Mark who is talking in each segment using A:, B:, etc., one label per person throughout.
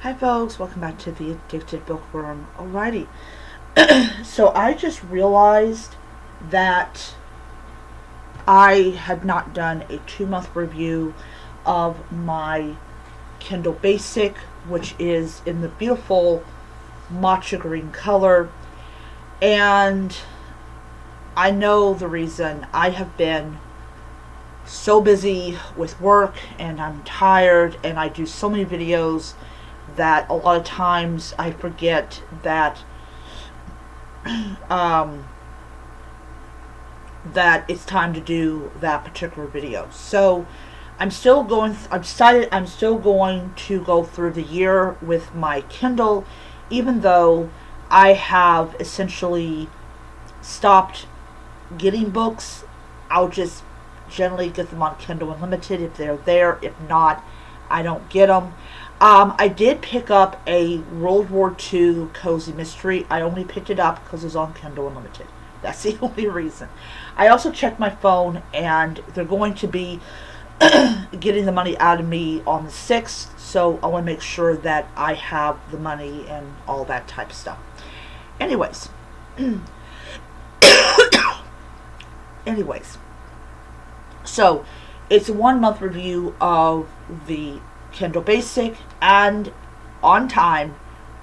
A: Hi folks, welcome back to the Addicted Bookworm. Alrighty, so I just realized that I had not done a 2-month review of my Kindle Basic, which is in the beautiful matcha green color. And I know the reason. I have been so busy with work and I'm tired and I do so many videos that a lot of times I forget that that it's time to do that particular video. So I've decided I'm still going to go through the year with my Kindle, even though I have essentially stopped getting books. I'll just generally get them on Kindle Unlimited if they're there. If not, I don't get them. I did pick up a World War II cozy mystery. I only picked it up because it was on Kindle Unlimited. That's the only reason. I also checked my phone, and they're going to be getting the money out of me on the 6th, so I want to make sure that I have the money and all that type of stuff. Anyways. So it's a 1-month review of the Kindle Basic, and on time,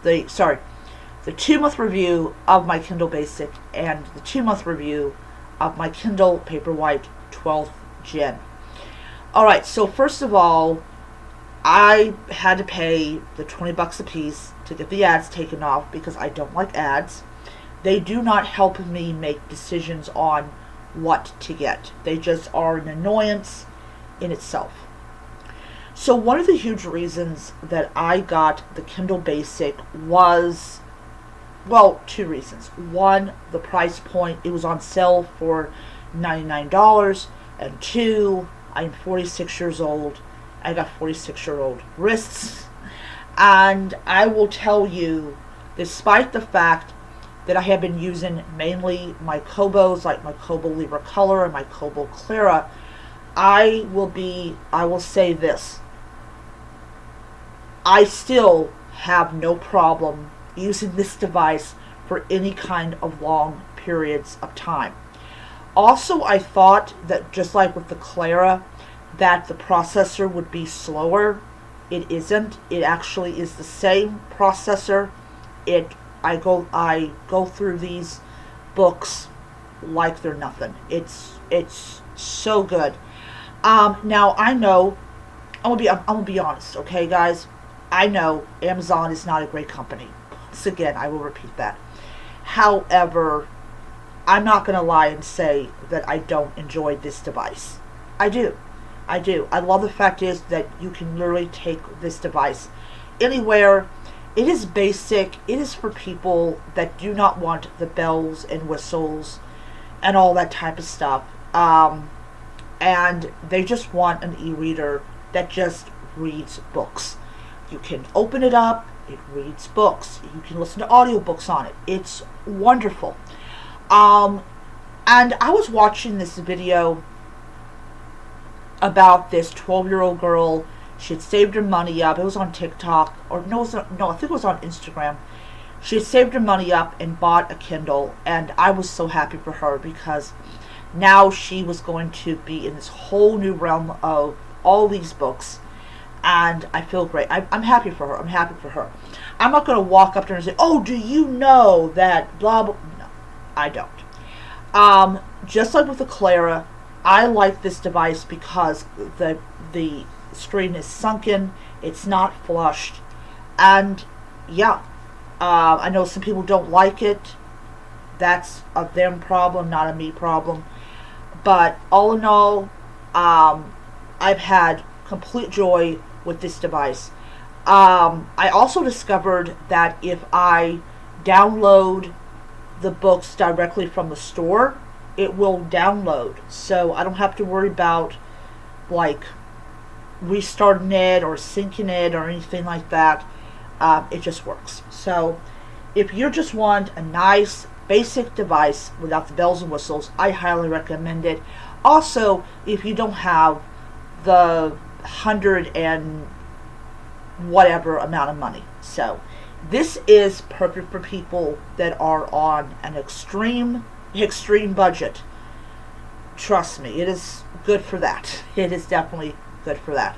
A: the 2-month review of my Kindle Basic and the 2-month review of my Kindle Paperwhite 12th Gen. Alright, so first of all, I had to pay the $20 a piece to get the ads taken off because I don't like ads. They do not help me make decisions on what to get. They just are an annoyance in itself. So one of the huge reasons that I got the Kindle Basic was, well, 2 reasons. One, the price point. It was on sale for $99. And 2, I'm 46 years old. I got 46-year-old wrists. And I will tell you, despite the fact that I have been using mainly my Kobos, like my Kobo Libra Color and my Kobo Clara, I will say this. I still have no problem using this device for any kind of long periods of time. Also, I thought that just like with the Clara, that the processor would be slower. It isn't. It actually is the same processor. I go through these books like they're nothing. It's so good. Now I know I'm gonna be honest, okay, guys. I know Amazon is not a great company. Once again, I will repeat that. However, I'm not going to lie and say that I don't enjoy this device. I do. I love the fact is that you can literally take this device anywhere. It is basic. It is for people that do not want the bells and whistles and all that type of stuff. And they just want an e-reader that just reads books. You can open it up, it reads books. You can listen to audiobooks on it. It's wonderful. And I was watching this video about this 12-year-old girl. She had saved her money up. It was on TikTok. I think it was on Instagram. She had saved her money up and bought a Kindle. And I was so happy for her because now she was going to be in this whole new realm of all these books. And I feel great. I'm happy for her. I'm not going to walk up to her and say, oh, do you know that blah, blah. No, I don't. Just like with the Clara, I like this device because the screen is sunken. It's not flushed. And, yeah, I know some people don't like it. That's a them problem, not a me problem. But all in all, I've had complete joy with this device. I also discovered that if I download the books directly from the store, it will download. So I don't have to worry about like restarting it or syncing it or anything like that. It just works. So if you just want a nice basic device without the bells and whistles, I highly recommend it. Also, if you don't have the whatever amount of money. So this is perfect for people that are on an extreme budget. Trust me, it is good for that. It is definitely good for that.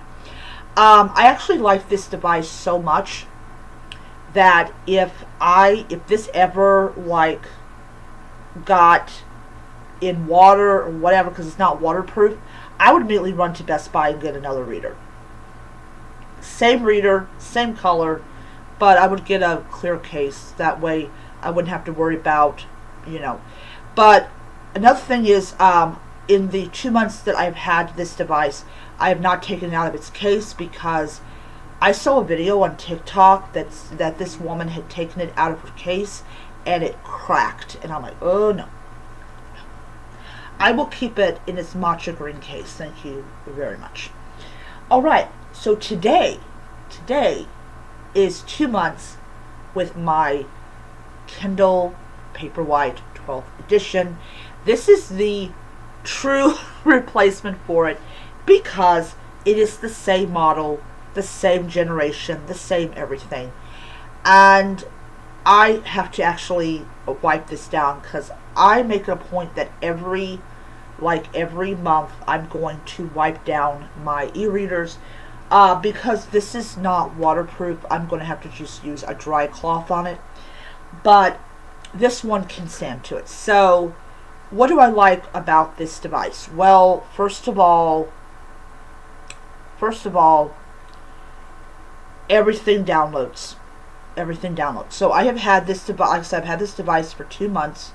A: I actually like this device so much that if this ever like got in water or whatever, because it's not waterproof, I would immediately run to Best Buy and get another reader. Same reader, same color, but I would get a clear case. That way I wouldn't have to worry about, But another thing is, in the 2 months that I've had this device, I have not taken it out of its case because I saw a video on TikTok that this woman had taken it out of her case and it cracked. And I'm like, oh no. I will keep it in its matcha green case. Thank you very much. Alright, so today is 2 months with my Kindle Paperwhite 12th edition. This is the true replacement for it because it is the same model, the same generation, the same everything. And I have to actually wipe this down because I make it a point that every month I'm going to wipe down my e-readers because this is not waterproof. I'm going to have to just use a dry cloth on it, but this one can stand to it. So what do I like about this device? Well, first of all, everything downloads. So I have had this device. Like I said, I've had this device for 2 months,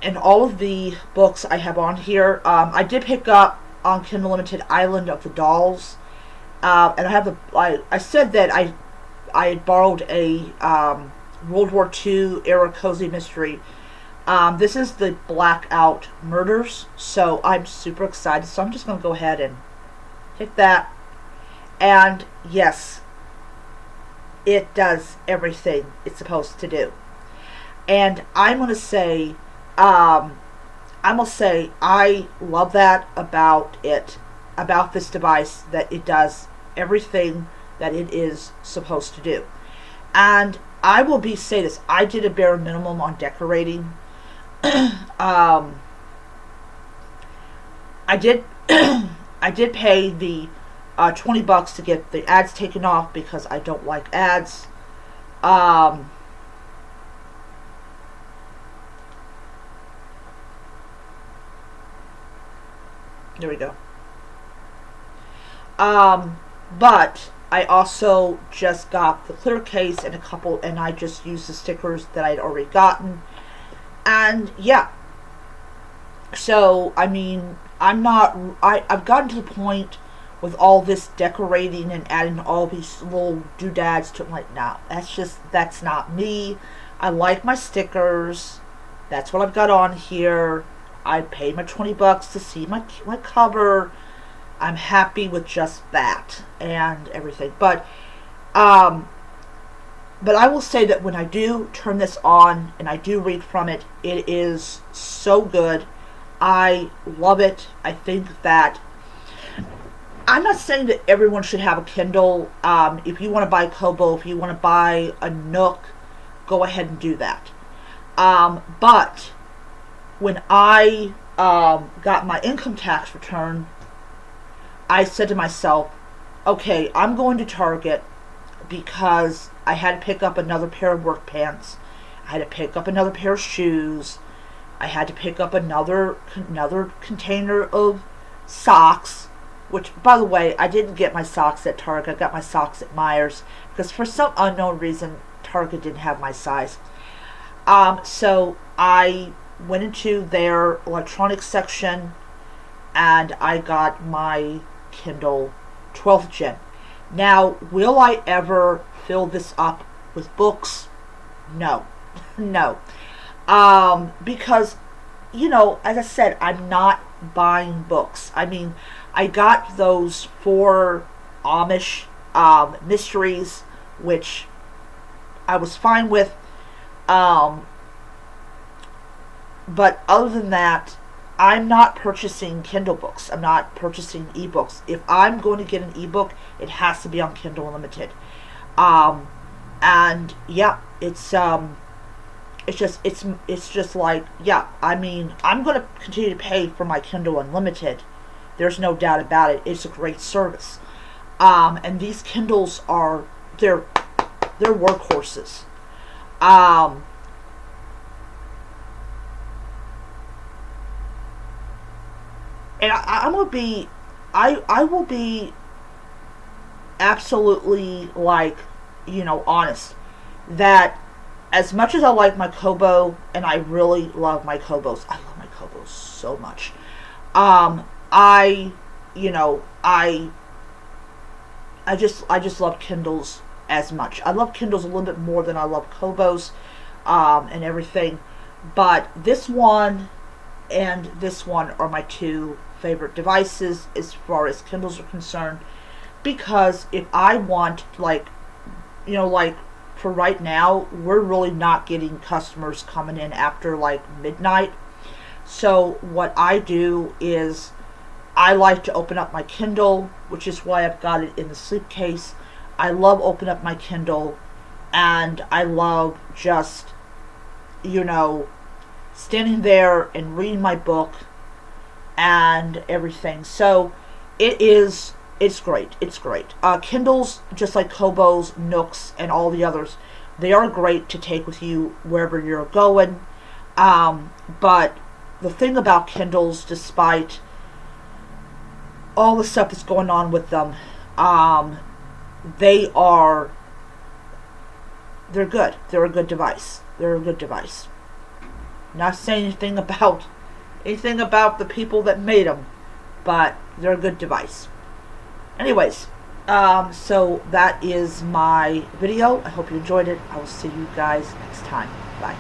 A: and all of the books I have on here. I did pick up on Kindle Limited Island of the Dolls, and I have I said that I had borrowed a World War II era cozy mystery. This is the Blackout Murders, so I'm super excited. So I'm just going to go ahead and hit that. And yes, it does everything it's supposed to do. And I'm going to say, I love that about it, about this device, that it does everything that it is supposed to do. And I will say this, I did a bare minimum on decorating. I did pay the $20 to get the ads taken off because I don't like ads. There we go. But I also just got the clear case and and I just used the stickers that I'd already gotten. And yeah. So, I mean, I've gotten to the point with all this decorating and adding all these little doodads to it. I'm like, nah, that's not me. I like my stickers. That's what I've got on here. I paid my $20 to see my cover. I'm happy with just that and everything. But I will say that when I do turn this on and I do read from it, it is so good. I love it. I think that I'm not saying that everyone should have a Kindle. If you want to buy Kobo, if you want to buy a Nook, go ahead and do that. But when I got my income tax return, I said to myself, okay, I'm going to Target because I had to pick up another pair of work pants. I had to pick up another pair of shoes. I had to pick up another container of socks, which, by the way, I didn't get my socks at Target. I got my socks at Myers because for some unknown reason, Target didn't have my size. So I went into their electronics section and I got my Kindle 12th Gen. Now, will I ever fill this up with books? No. No. Because, as I said, I'm not buying books. I mean, I got those 4 Amish mysteries, which I was fine with. But other than that, I'm not purchasing Kindle books. I'm not purchasing ebooks. If I'm going to get an ebook, it has to be on Kindle Unlimited. Um, and yeah, it's just like, yeah, I mean, I'm going to continue to pay for my Kindle Unlimited. There's no doubt about it. It's a great service. And these Kindles are, they're workhorses. Um, and I'm gonna be, I will be absolutely, like, honest, that as much as I like my Kobo, and I really love my Kobos, I love my Kobos so much. I, I just love Kindles as much. I love Kindles a little bit more than I love Kobos, and everything. But this one and this one are my two favorite devices as far as Kindles are concerned. Because if I want, like, like, for right now, we're really not getting customers coming in after like midnight. So what I do is I like to open up my Kindle, which is why I've got it in the sleep case. I love opening up my Kindle, and I love just, standing there and reading my book and everything. So it's great. It's great. Kindles, just like Kobos, Nooks, and all the others, they are great to take with you wherever you're going. But the thing about Kindles, despite all the stuff that's going on with them, they are, they're good. They're a good device. They're a good device. Not saying anything about the people that made them, but they're a good device. Anyways, so that is my video. I hope you enjoyed it. I will see you guys next time. Bye.